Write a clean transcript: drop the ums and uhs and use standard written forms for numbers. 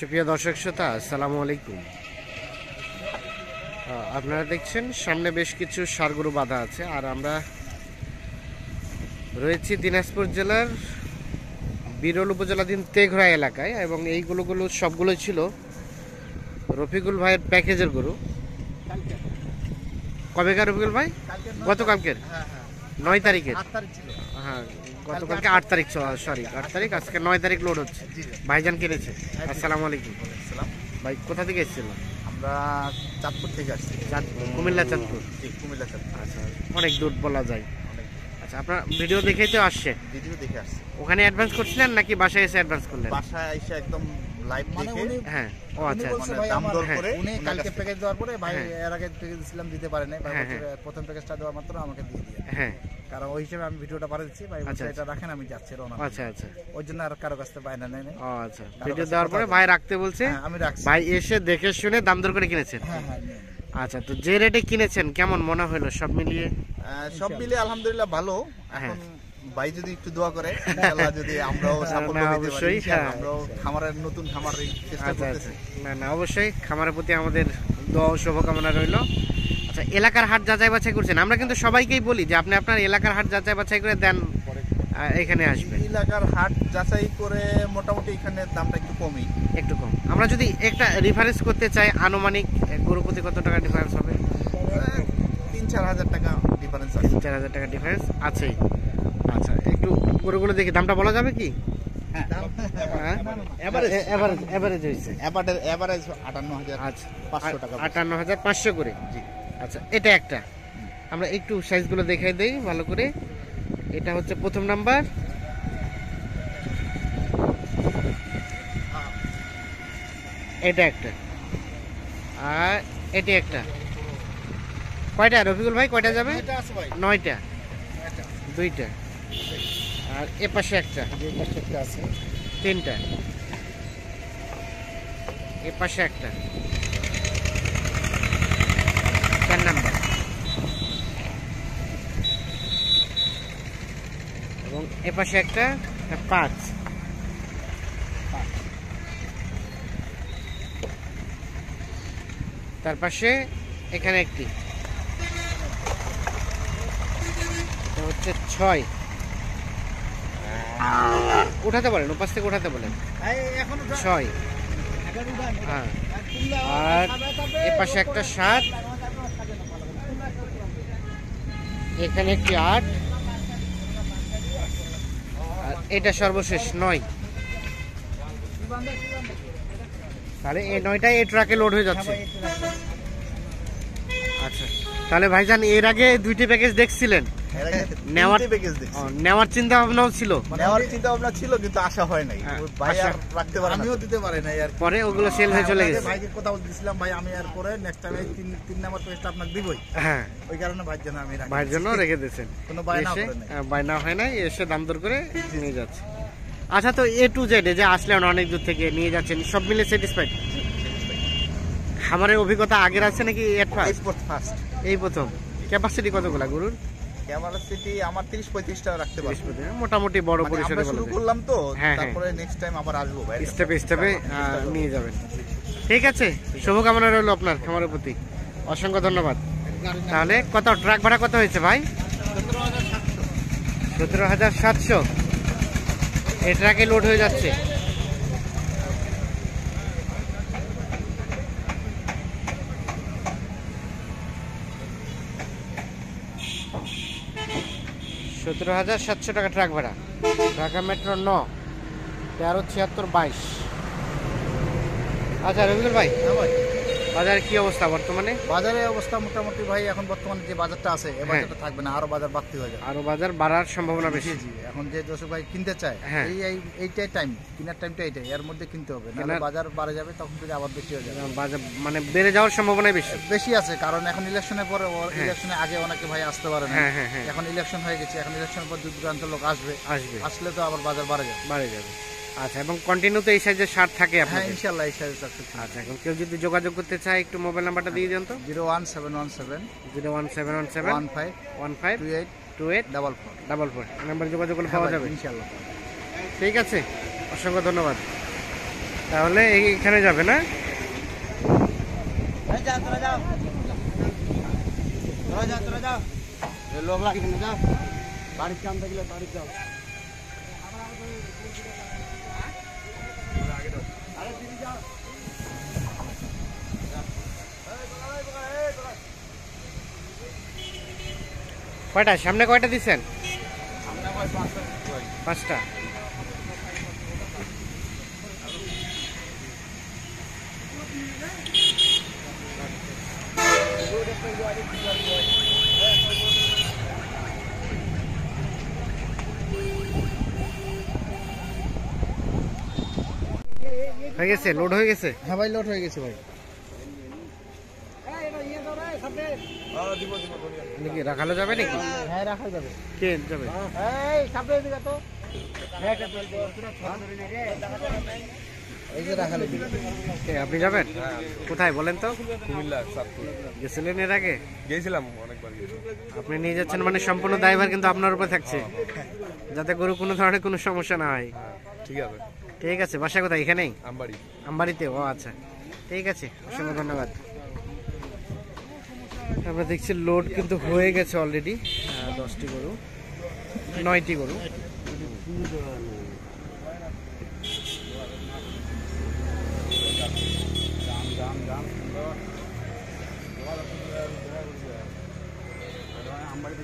সুপ্রিয় দর্শক শ্রোতা, আসসালামু আলাইকুম। আপনারা দেখছেন সামনে বেশ কিছু ষাঁড় গরু বাঁধা আছে, আর আমরা রয়েছি দিনাজপুর জেলার বিরল উপজেলাধীন তেঘরা এলাকায়, এবং এই গরুগুলো সবগুলোই ছিল রফিকুল ভাইয়ের প্যাকেজের গরু। কবেকার রফিকুল ভাই? গতকালকের 9 তারিখের। হ্যাঁ, গতকালকে 8 তারিখ, সরি 8 তারিখ, আজকে 9 তারিখ লোড হচ্ছে। ভাইজান কিনেছে। আসসালামু আলাইকুম ভাই, কোথা থেকে এসেছিলেন? আমরা চাঁদপুর থেকে আসছি। কুমিল্লা চাঁদপুর? কুমিল্লা চাঁদপুর। আচ্ছা, অনেক দূর বলা যায়। আচ্ছা, আপনার ভিডিও দেখেই তো আসছে? ভিডিও দেখে আসছি। ওখানে অ্যাডভান্স করছিলেন নাকি বাসায় এসে অ্যাডভান্স করলেন? বাসায় এসে একদম লাইভ দেখে। হ্যাঁ, ও আচ্ছা, দাম দর করে উনি কালকে প্যাকেজ দেওয়ার পরে ভাই এর আগে প্যাকেজ দিছিলাম, দিতে পারে নাই ভাই। প্রথম প্যাকেজটা দেওয়া মাত্র আমাকে দিয়ে দিয়ে। হ্যাঁ, কারণ ওই হিসেবে আমি ভিডিওটা পাঠিয়ে দিচ্ছি ভাই, বলছে এটা রাখেন, আমি যাচ্ছি রওনা। আচ্ছা আচ্ছা, ওই জন্য আর কারো কাছ থেকে বাইনা নেই। ও আচ্ছা, ভিডিও দেওয়ার পরে ভাই রাখতে বলছে, আমি রাখছি। ভাই এসে দেখে শুনে দাম দর করে কিনেছেন? হ্যাঁ হ্যাঁ। আচ্ছা, তো যে রেটে কিনেছেন কেমন মনে হলো সব মিলিয়ে? সব মিলে আলহামদুলিল্লাহ ভালো। এখন ভাই যদি একটু দোয়া করে, ইনশাআল্লাহ যদি আমরাও সাপোর্ট দিতে পারি, অবশ্যই। আমরাও খামারের নতুন খামার চেষ্টা আচ্ছা করতেছি। না না, অবশ্যই খামারের প্রতি আমাদের দোয়া ও শুভকামনা রইল। আচ্ছা, এলাকার হাট যাচাই বাছাই করছেন? আমরা কিন্তু সবাইকেই বলি যে আপনি আপনার এলাকার হাট যাচাই বাছাই করে দেন, এখানে আসবেন। এলাকার হাট যাচাই করে মোটামুটি এখানে দামটা একটু কমই, একটু কম। আমরা যদি একটা রেফারেন্স করতে চাই, আনুমানিক গরু প্রতি কত টাকা ডিফারেন্স হবে? 3-4 হাজার টাকা ডিফারেন্স আছে। 3-4 হাজার টাকা ডিফারেন্স আছেই। আচ্ছা, একটু গরুগুলো দেখি, দামটা বলা যাবে কি? এভারেজ হয়েছে, এভারেজ 58,500 টাকা। 58,500 করে। আচ্ছা, এটা একটা, আমরা একটু সাইজগুলো দেখাই দেই ভালো করে। এটা হচ্ছে প্রথম নাম্বার, এটা একটা, আর এটা একটা। কয়টা রফিকুল ভাই, কয়টা যাবে? 9টা, 2টা, আর এ পাশে একটা, আছে 3টা, এ পাশে একটা, 4 নাম্বার, এবং এ পাশে একটা, 5। তার পাশে এখানে একটি, হচ্ছে 6। উঠাতে বলেন, ওপাশ থেকে উঠাতে বলেন। 6, হ্যাঁ। আর এ পাশে একটা 7, এখানে একটি 8, আর এটা সর্বশেষ 9। তাহলে এই 9টাই এই ট্রাকে লোড হয়ে যাচ্ছে। আচ্ছা, তাহলে ভাইজান এর আগে 2টি প্যাকেজ দেখছিলেন? নেওয়ার চিন্তা ভাবনাও ছিল? নেওয়ার চিন্তা ভাবনা ছিল, কিন্তু আশা হয় নাই। ভাই আর রাখতে পারে, আমিও দিতে পারি নাই। আর পরে ওগুলো সেল হয়ে চলে গেছে। ভাইকে কথা বলছিলাম, ভাই আমি আর পরে নেক্সট টাইম 3 নাম্বার পেজটা আপনাকে দিবই। হ্যাঁ, ওই কারণে ভাইয়ের জন্য আমি রাখি। ভাইয়ের জন্য রেখে দিয়েছেন। কোনো বায়না করে নাই। বায়না হয় নাই, এসে দাম দর করে নিয়ে যাচ্ছে। আচ্ছা, তো A to Z যে আসলেন অনেক দূর থেকে নিয়ে যাচ্ছেন, সব মিলে স্যাটিসফাইড? খামারের অভিজ্ঞতা আগের আছে নাকি ফার্স্ট? এই প্রথম। ক্যাপাসিটি কতগুলা গরুর? ক্যাপাসিটি আমার 30-35টা রাখতে পারি। মোটামুটি বড় পরিসরে আমরা শুরু করলাম তো, হ্যাঁ, তারপরে নেক্সট টাইম আবার আসবো ভাই, স্টেপে স্টেপে নিয়ে যাবেন। ঠিক আছে, শুভকামনা রইল আপনার খামারের প্রতি। অসংখ্য ধন্যবাদ। তাহলে কত ট্রাক ভাড়া কত হয়েছে ভাই? 17,700। এই ট্রাকে লোড হয়ে যাচ্ছে। $17,700 টাকা ট্রাক ভাড়া। ঢাকা মেট্রো 9, 137622। আচ্ছা রবিকুল ভাই, বাজারে কি অবস্থা বর্তমানে? বাজারের অবস্থা মোটামুটি ভাই, এখন বর্তমানে যে বাজারটা আছে এই বাজারটা থাকবে না, আরো বাজার বাড়তি হয়ে যাবে। আরো বাজার বাড়ার সম্ভাবনা বেশি। জি, এখন যে দর্শক ভাই কিনতে চায়, এইটাই টাইম, কেনার টাইমটা এইটাই, এর মধ্যে কিনতে হবে, নাহলে বাজার বাড়ে যাবে, তখন থেকে আবার বেশি হয়ে যাবে। বাজার মানে বেড়ে যাওয়ার সম্ভাবনা বেশি আছে, কারণ এখন ইলেকশনের পরে, ইলেকশনের আগে অনেকে ভাই আসতে পারে না। এখন ইলেকশন হয়ে গেছে, এখন ইলেকশনের পর দূর দূরান্ত লোক আসবে, আসলে তো আবার বাজার বাড়ে যাবে। আচ্ছা, এবং কন্টিনিউ তো এই সাইজের শার্ট থাকে আপনাদের? হ্যাঁ, ইনশাআল্লাহ এই সাইজের শার্ট। আচ্ছা, এখন কেউ যদি যোগাযোগ করতে চায় একটু মোবাইল নাম্বারটা দিয়ে দেন তো। 01717 15 2844 নাম্বার যোগাযোগ করলে পাওয়া যাবে ইনশাআল্লাহ। ঠিক আছে, অসংখ্য ধন্যবাদ। তাহলে এখানে যাবে না? কয়টা সামনে কয়টা দিচ্ছেন? 5টা। হয়ে গেছে, লোড হয়ে গেছে? হ্যাঁ ভাই, লোড হয়ে গেছে ভাই। নাকি রাখালো যাবে নাকি? হ্যাঁ, রাখা যাবে। কে যাবে? এই যে রাখালে কে, আপনি যাবেন? কোথায় বলেন তো? গেছিলেন এর আগে? গেছিলাম অনেকবার। আপনি নিয়ে যাচ্ছেন মানে সম্পূর্ণ দায়ভার কিন্তু আপনার উপর থাকছে, যাতে গরু কোনো ধরনের কোনো সমস্যা না হয়। ঠিক আছে, ঠিক আছে। বাসা কোথায়? এখানেই আমবাড়ি। আমবাড়িতে? ও আচ্ছা, ঠিক আছে, অসংখ্য ধন্যবাদ। আমরা দেখছি লোড কিন্তু হয়ে গেছে অলরেডি। 10টি গরু, 9টি গরু। আমবাড়ি